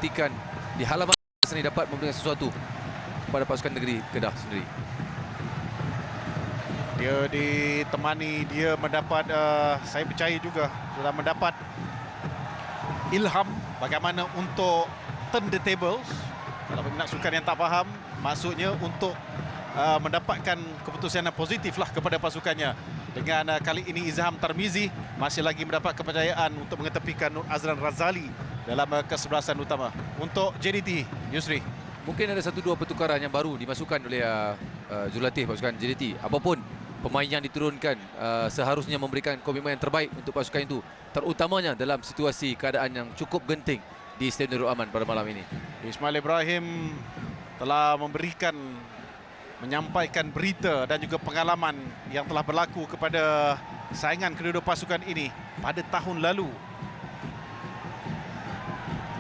Pastikan di halaman sini dapat memberikan sesuatu kepada pasukan negeri Kedah sendiri. Dia ditemani, dia mendapat, saya percaya juga telah mendapat ilham bagaimana untuk turn the tables. Kalau peminat sukan yang tak faham, maksudnya untuk mendapatkan keputusan yang positif lah kepada pasukannya. Dengan kali ini Izham Tarmizi masih lagi mendapat kepercayaan untuk mengetepikan Nur Azlan Razali dalam kesebelasan utama. Untuk JDT, Yusri, mungkin ada 1-2 pertukaran yang baru dimasukkan oleh Jurulatih pasukan JDT. Apapun pemain yang diturunkan seharusnya memberikan komitmen yang terbaik untuk pasukan itu, terutamanya dalam situasi keadaan yang cukup genting di Stadium Nurul Aman pada malam ini. Ismail Ibrahim telah menyampaikan berita dan juga pengalaman yang telah berlaku kepada saingan kedua-dua pasukan ini pada tahun lalu.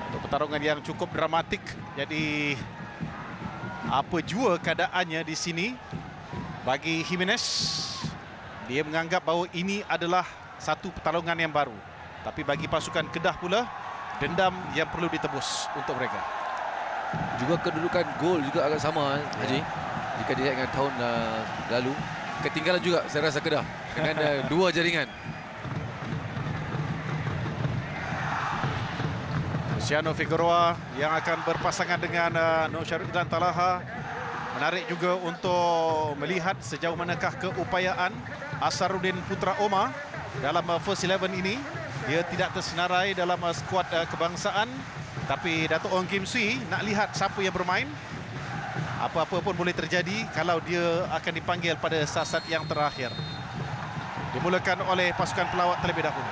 Satu pertarungan yang cukup dramatik. Jadi apa jua keadaannya di sini bagi Jimenez, dia menganggap bahawa ini adalah satu pertarungan yang baru. Tapi bagi pasukan Kedah pula, dendam yang perlu ditebus untuk mereka. Juga kedudukan gol juga agak sama, Haji. Jika dilihat dengan tahun lalu, ketinggalan juga saya rasa Kedah dengan 2 jaringan. Luciano Figueroa yang akan berpasangan dengan Nur Syarifudin Talaha. Menarik juga untuk melihat sejauh manakah keupayaan Asharuddin Putra Omar dalam First 11 ini. Dia tidak tersenarai dalam skuad kebangsaan, tapi Dato' Ong Kim Swee nak lihat siapa yang bermain. Apa-apa pun boleh terjadi kalau dia akan dipanggil pada saat yang terakhir. Dimulakan oleh pasukan pelawat terlebih dahulu.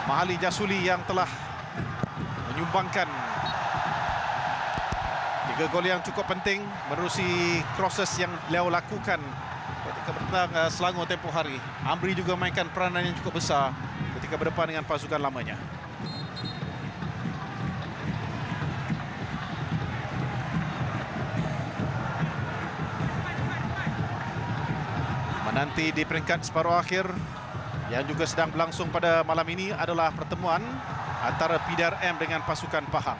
Mahali Jasuli yang telah menyumbangkan 3 gol yang cukup penting menerusi crosses yang beliau lakukan ketika bertandang Selangor tempoh hari. Amri juga mainkan peranan yang cukup besar ketika berdepan dengan pasukan lamanya. Menanti di peringkat separuh akhir yang juga sedang berlangsung pada malam ini adalah pertemuan antara PDRM dengan pasukan Pahang.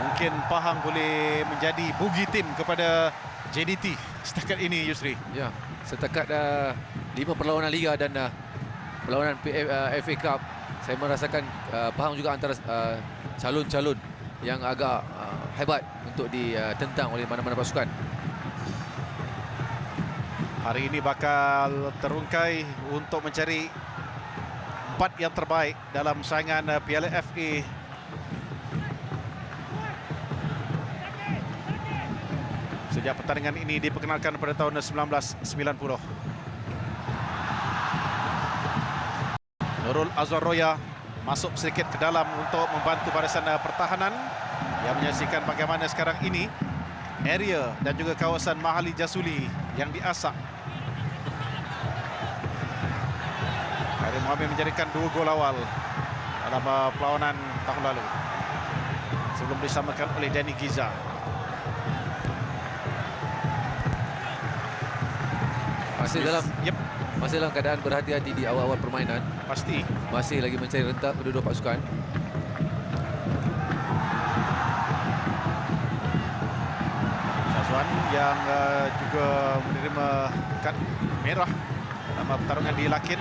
Mungkin Pahang boleh menjadi bugi tim kepada JDT setakat ini, Yusri. Ya, setakat 5 perlawanan Liga dan perlawanan FA Cup, saya merasakan Pahang juga antara calon-calon yang agak hebat untuk ditentang oleh mana-mana pasukan. Hari ini bakal terungkai untuk mencari 4 yang terbaik dalam saingan Piala FA. Sejak pertandingan ini diperkenalkan pada tahun 1990. Nurul Azwaroya masuk sedikit ke dalam untuk membantu barisan pertahanan yang menyaksikan bagaimana sekarang ini area dan juga kawasan Mahali Jasuli yang diasak. Karim Mohamed menjadikan 2 gol awal dalam perlawanan tahun lalu sebelum disamakan oleh Danny Giza. Masih dalam keadaan berhati-hati di awal-awal permainan. Pasti masih lagi mencari rentak kedua-dua pasukan. Syazwan yang juga menerima kad merah dalam pertarungan di Lakin.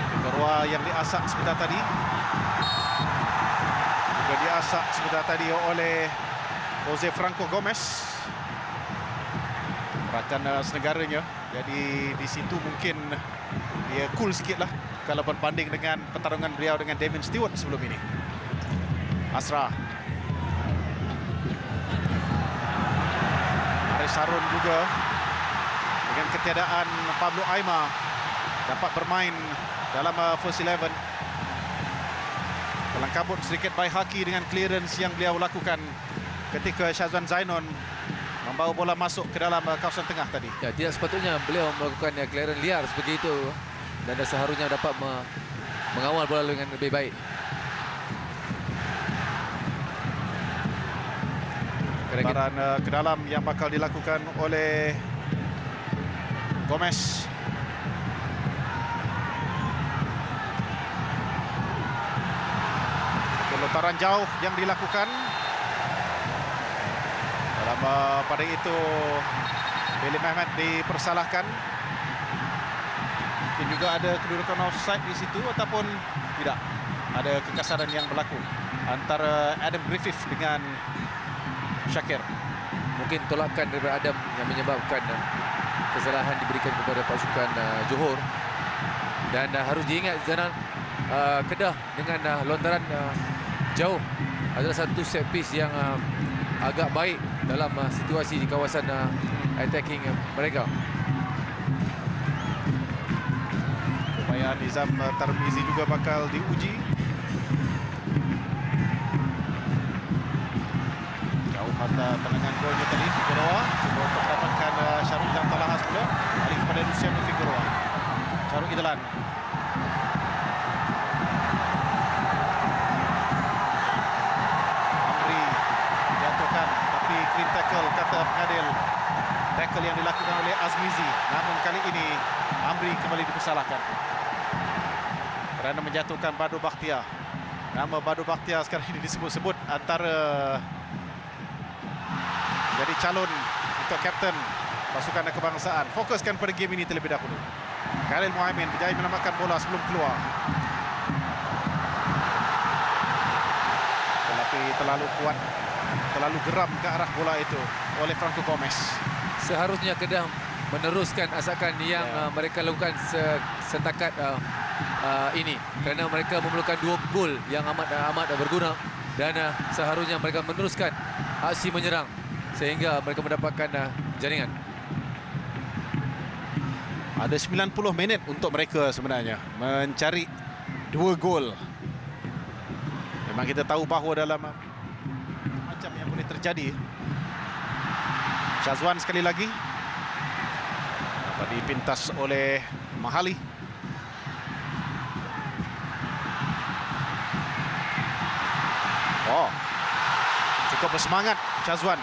Figueroa yang diasak sebentar tadi. Juga diasak sebentar tadi oleh Jose Franco Gomez, rakan senegaranya. Jadi di situ mungkin dia cool sikit lah kalau berbanding dengan pertarungan beliau dengan Damien Stewart sebelum ini. Asra, Aris Harun juga dengan ketiadaan Pablo Aima dapat bermain dalam First 11. Terlangkabut sedikit Baihaqi dengan clearance yang beliau lakukan ketika Syazwan Zainon membawa bola masuk ke dalam kawasan tengah tadi. Ya, tidak sepatutnya beliau melakukan clearance liar seperti itu, dan seharusnya dapat mengawal bola dengan lebih baik. Lemparan ke dalam yang bakal dilakukan oleh Gomez. Lontaran jauh yang dilakukan. Dalam pada itu Billy Mehmet dipersalahkan. Mungkin juga ada kedudukan offside di situ ataupun tidak. Ada kekasaran yang berlaku antara Adam Griffith dengan Shakir. Mungkin tolakan daripada Adam yang menyebabkan kesalahan diberikan kepada pasukan Johor. Dan harus diingat Zainal, Kedah dengan lontaran jauh adalah satu set piece yang agak baik dalam situasi di kawasan attacking mereka. Upaya Nizam Tarmizi juga bakal diuji. Jauh mata tendangan golnya tadi Figueroa cuba untuk mendapatkan Syarul Idlan Talahas pula. Balik kepada Luciano Figueroa. Syarul Idlan. Amri jatuhkan tapi clean tackle kata pengadil. Tackle yang dilakukan oleh Azmizi. Namun kali ini Amri kembali dipersalahkan kerana menjatuhkan Badu Bakhtiar. Nama Badu Bakhtiar sekarang ini disebut-sebut antara jadi calon untuk kapten pasukan kebangsaan. Fokuskan pada game ini terlebih dahulu. Khalil Muhaimin berjaya menyelamatkan bola sebelum keluar. Tetapi terlalu kuat, terlalu geram ke arah bola itu oleh Franco Gomez. Seharusnya Kedah meneruskan asakan yang mereka lakukan setakat ini, kerana mereka memerlukan 2 gol yang amat berguna, dan seharusnya mereka meneruskan aksi menyerang sehingga mereka mendapatkan jaringan. Ada 90 minit untuk mereka sebenarnya mencari 2 gol. Memang kita tahu bahawa dalam macam yang boleh terjadi. Syazwan sekali lagi dapat dipintas oleh Mahali. Oh, cukup bersemangat Syazwan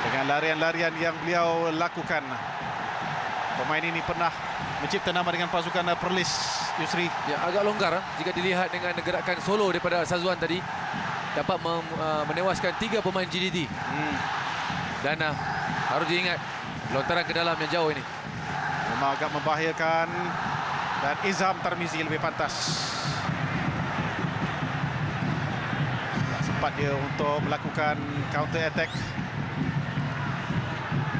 dengan larian-larian yang beliau lakukan. Pemain ini pernah mencipta nama dengan pasukan Perlis, Yusri. Ya, agak longgar jika dilihat dengan gerakan solo daripada Syazwan tadi, dapat menewaskan 3 pemain GDT. Dan harus diingat lontaran ke dalam yang jauh ini memang agak membahayakan, dan Izam Tarmizi lebih pantas. Tak sempat dia untuk melakukan counter attack.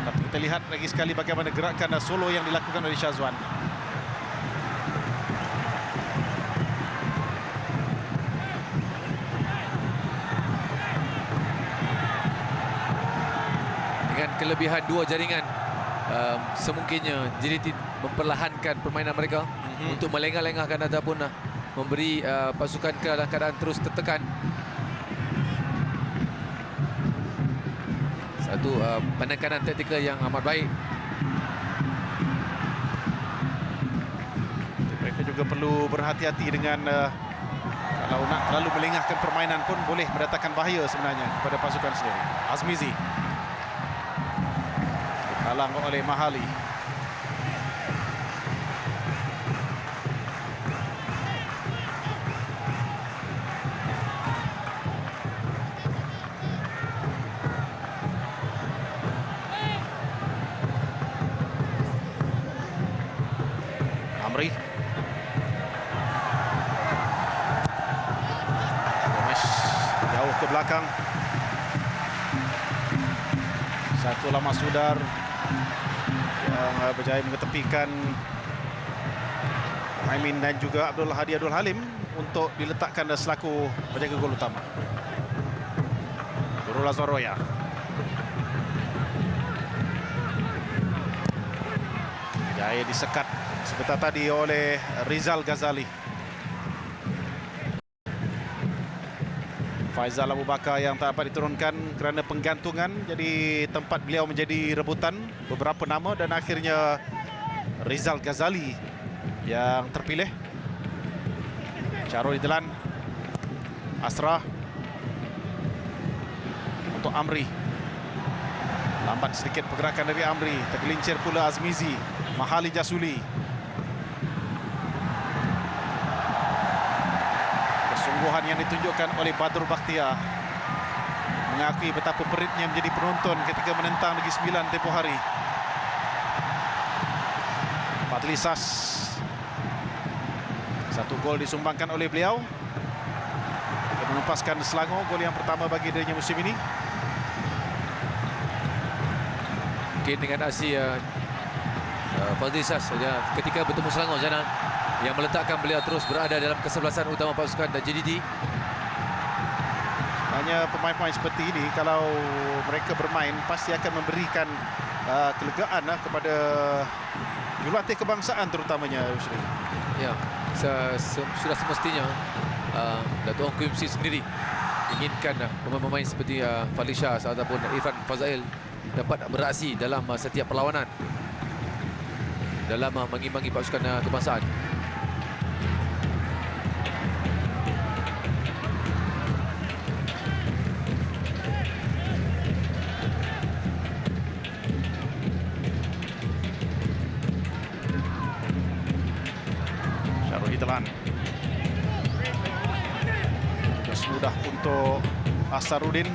Tapi kita lihat lagi sekali bagaimana gerakan solo yang dilakukan oleh Syazwan. dengan kelebihan 2 jaringan, semungkinnya JDT memperlahankan permainan mereka untuk melengah-lengahkan ataupun memberi pasukan ke dalam keadaan terus tertekan. Satu penekanan taktikal yang amat baik. Mereka juga perlu berhati-hati dengan kalau nak terlalu melengahkan permainan pun boleh mendatangkan bahaya sebenarnya kepada pasukan sendiri. Azmizi dihalang oleh Mahali. Amri. Gomes jauh ke belakang. Saifullah Masudar yang berjaya mengetepikan Muhaimin dan juga Abdul Hadi Abdul Halim untuk diletakkan selaku penjaga gol utama. Nurul Azwaroya. Jaya disekat sebentar tadi oleh Rizal Ghazali. Faizal Abu Bakar yang tak dapat diturunkan kerana penggantungan, jadi tempat beliau menjadi rebutan beberapa nama dan akhirnya Rizal Ghazali yang terpilih. Syarul Idlan, Asrah untuk Amri. Lambat sedikit pergerakan dari Amri, tergelincir pula Azmizi. Mahali Jasuli. Ketangguhan yang ditunjukkan oleh Badrul Bakhtiar mengakui betapa peritnya menjadi penonton ketika menentang Negeri Sembilan tempoh hari. Fadli Sas, satu gol disumbangkan oleh beliau. Dia menempaskan Selangor, gol yang pertama bagi dirinya musim ini. Mungkin dengan aksi Fadli Sas ketika bertemu Selangor, Zainal, yang meletakkan beliau terus berada dalam kesebelasan utama pasukan JDT. Hanya pemain-pemain seperti ini kalau mereka bermain pasti akan memberikan kelegaan kepada jurulatih kebangsaan terutamanya, Yusri. Ya, sudah semestinya Dato' Ong Kim Si sendiri inginkan pemain-pemain seperti Fadli Sas ataupun Irfan Fazail dapat beraksi dalam setiap perlawanan dalam mengimbangi pasukan kebangsaan. Telan. Terus mudah untuk Asarudin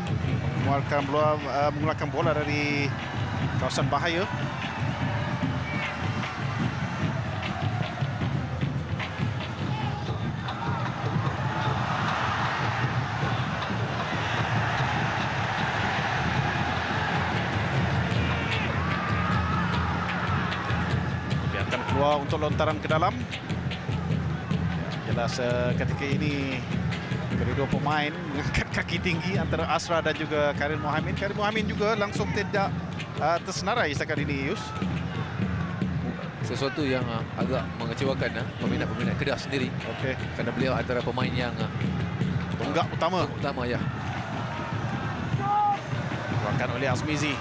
mengeluarkan bola dari kawasan bahaya. Biarkan keluar untuk lontaran ke dalam. Jelas ketika ini kedua pemain mengangkat kaki tinggi antara Asra dan juga Karim Mohamed. Karim Mohamed juga langsung tidak tersenarai setakat ini, Yus. Sesuatu yang agak mengecewakan peminat-peminat Kedah sendiri. Okey. Kerana beliau antara pemain yang tonggak utama ya. Keluarkan oleh Azmizi.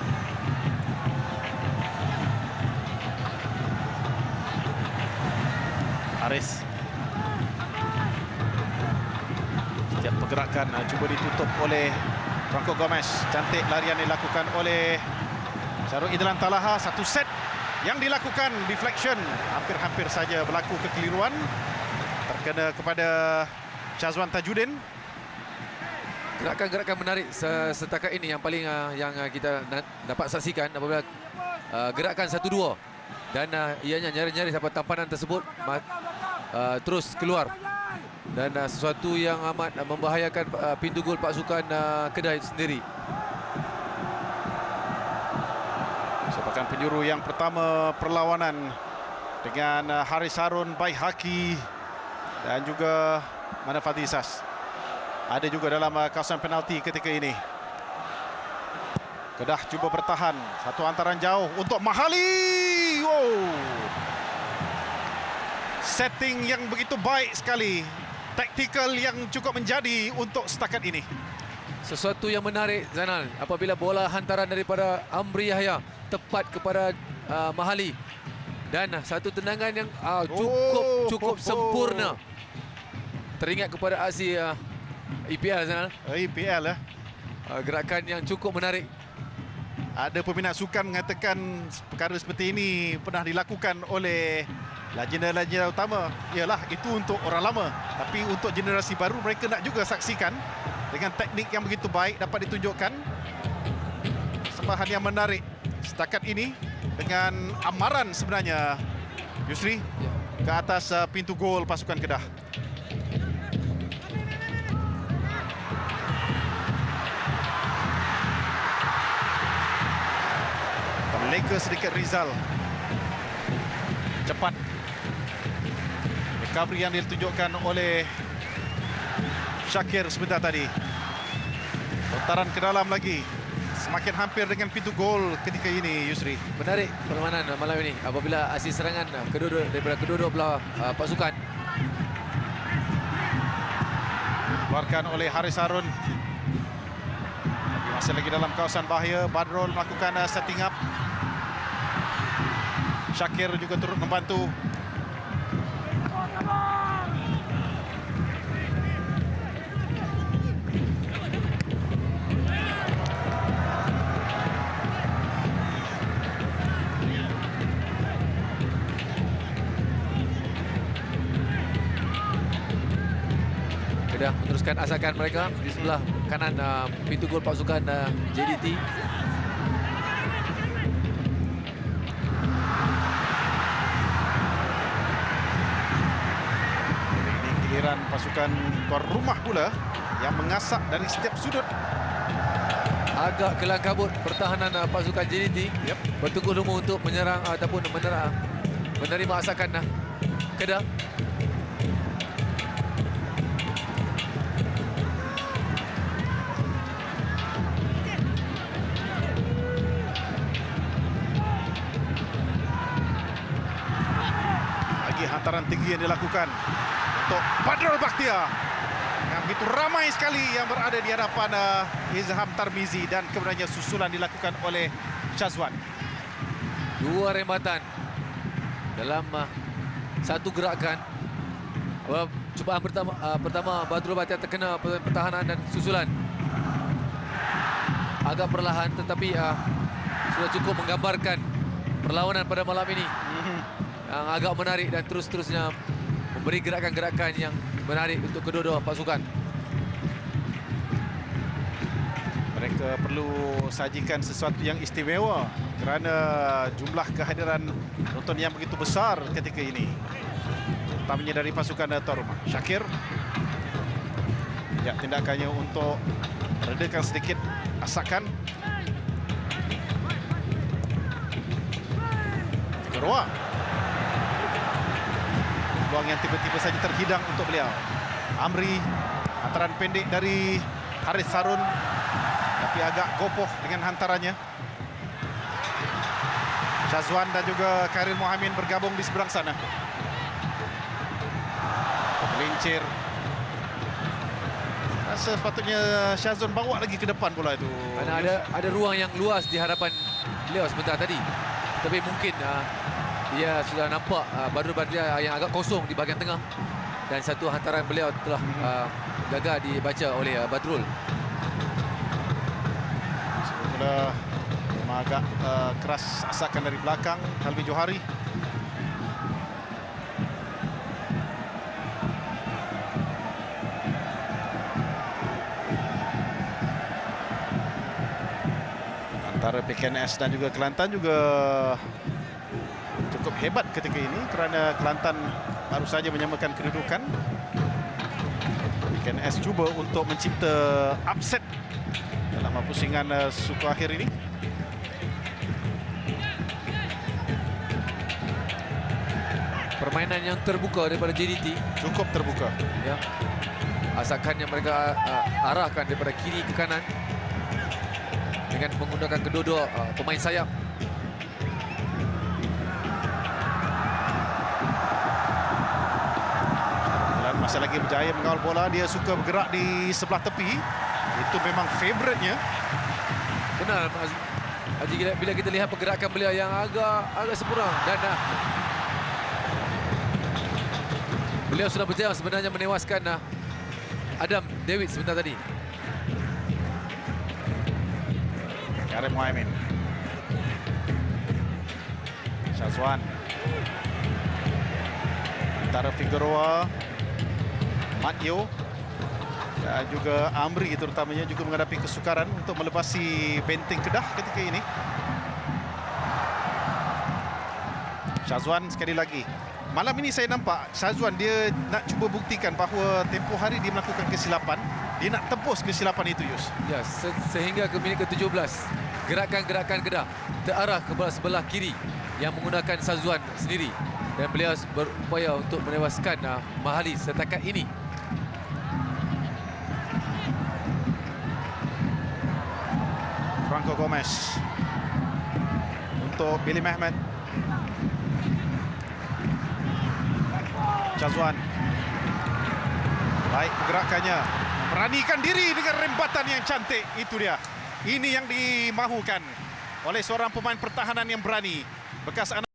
Haris. Setiap pergerakan cuba ditutup oleh Franco Gomez. Cantik larian dilakukan oleh Syarul Idlan Talaha. Satu set yang dilakukan deflection. Hampir-hampir saja berlaku kekeliruan. Terkena kepada Syazwan Tajuddin. Gerakan-gerakan menarik setakat ini yang paling yang kita dapat saksikan apabila gerakan 1-2 dan ianya nyari-nyari sampai tampanan tersebut terus keluar. Dan sesuatu yang amat membahayakan pintu gol pasukan Kedah itu sendiri. Sepakan penjuru yang pertama perlawanan dengan Haris Harun, Baihaqi dan juga Fadli Sas. Ada juga dalam kawasan penalti ketika ini. Kedah cuba bertahan. Satu hantaran jauh untuk Mahali. Wow. Setting yang begitu baik sekali. Taktikal yang cukup menjadi untuk setakat ini. Sesuatu yang menarik, Zainal, apabila bola hantaran daripada Amri Yahya tepat kepada Mahali dan satu tendangan yang cukup sempurna. Teringat kepada aksi EPL, Zainal. EPL gerakan yang cukup menarik. Ada peminat sukan mengatakan perkara seperti ini pernah dilakukan oleh legenda-legenda utama. Yalah, itu untuk orang lama. Tapi untuk generasi baru, mereka nak juga saksikan dengan teknik yang begitu baik dapat ditunjukkan. Sembahan yang menarik setakat ini dengan amaran sebenarnya, Yusri, ke atas pintu gol pasukan Kedah. Terleka sedikit Rizal. Cepat. Recovery yang ditunjukkan oleh Syakir sebentar tadi. Lontaran ke dalam lagi. Semakin hampir dengan pintu gol ketika ini, Yusri. Menarik permainan malam ini apabila aksi serangan daripada kedua-dua belah pasukan. Keluarkan oleh Haris Harun. Masih lagi dalam kawasan bahaya. Badrul melakukan setting up. Syakir juga turut membantu. Kedah meneruskan asakan mereka di sebelah kanan pintu gol pasukan JDT. Ini giliran pasukan tuan rumah pula yang mengasak dari setiap sudut. Agak kelang kabut pertahanan pasukan JDT. Bertunggu lumu untuk menyerang ataupun menerima asakan Kedah. Lagi hantaran tinggi yang dilakukan untuk Badrul Bakhtiar. Yang begitu ramai sekali yang berada di hadapan Izham Tarmizi, dan kemudiannya susulan dilakukan oleh Syazwan. Dua rembatan dalam satu gerakan. Cubaan pertama Badrul Bakhtiar terkena pertahanan dan susulan. Agak perlahan tetapi sudah cukup menggambarkan perlawanan pada malam ini. Yang agak menarik dan terus-terusnya memberi gerakan-gerakan yang menarik untuk kedua-dua pasukan. Mereka perlu sajikan sesuatu yang istimewa kerana jumlah kehadiran penonton yang begitu besar ketika ini, terutamanya dari pasukan tuan rumah. Syakir, ya, tindakannya untuk meredakan sedikit asakan. Figueroa, peluang yang tiba-tiba saja terhidang untuk beliau. Amri, hantaran pendek dari Haris Harun, tapi agak gopoh dengan hantarannya. Syazwan dan juga Khairil Mohamin bergabung di seberang sana. Pelincir. Rasa sepatutnya Syazwan bawa lagi ke depan pula itu. Karena ada ruang yang luas di hadapan beliau sebentar tadi. Tapi mungkin dia sudah nampak Badrul Bakhtiar yang agak kosong di bahagian tengah. Dan satu hantaran beliau telah gagal dibaca oleh Badrul. Semula agak keras asakan dari belakang Helmi Johari. Antara PKNS dan juga Kelantan juga cukup hebat ketika ini kerana Kelantan baru saja menyamakan kedudukan. PKNS cuba untuk mencipta upset dalam pusingan suku akhir ini. Permainan yang terbuka daripada JDT. Cukup terbuka. Ya. Asakan yang mereka arahkan daripada kiri ke kanan dengan menggunakan kedua-dua pemain sayap. Dan masih lagi berjaya mengawal bola. Dia suka bergerak di sebelah tepi. Itu memang favoritnya. Benar, Haji, bila kita lihat pergerakan beliau yang agak sempurna dan beliau sudah berjaya sebenarnya menewaskan Adam David sebentar tadi. Karim Mohamin. Syazwan. Antara Figueroa, Matyo dan juga Amri terutamanya juga menghadapi kesukaran untuk melepasi benteng Kedah ketika ini. Syazwan sekali lagi. Malam ini saya nampak Syazwan dia nak cuba buktikan bahawa tempoh hari dia melakukan kesilapan. Dia nak tebus kesilapan itu, Yus. Ya, sehingga ke minit ke-17 gerakan-gerakan Kedah terarah ke sebelah kiri yang menggunakan Syazwan sendiri, dan beliau berupaya untuk menewaskan Mahali setakat ini. Franco Gomez untuk Billy Mehmet. Syazwan, baik pergerakannya, beranikan diri dengan rembatan yang cantik. Itu dia, ini yang dimahukan oleh seorang pemain pertahanan yang berani. Bekas anak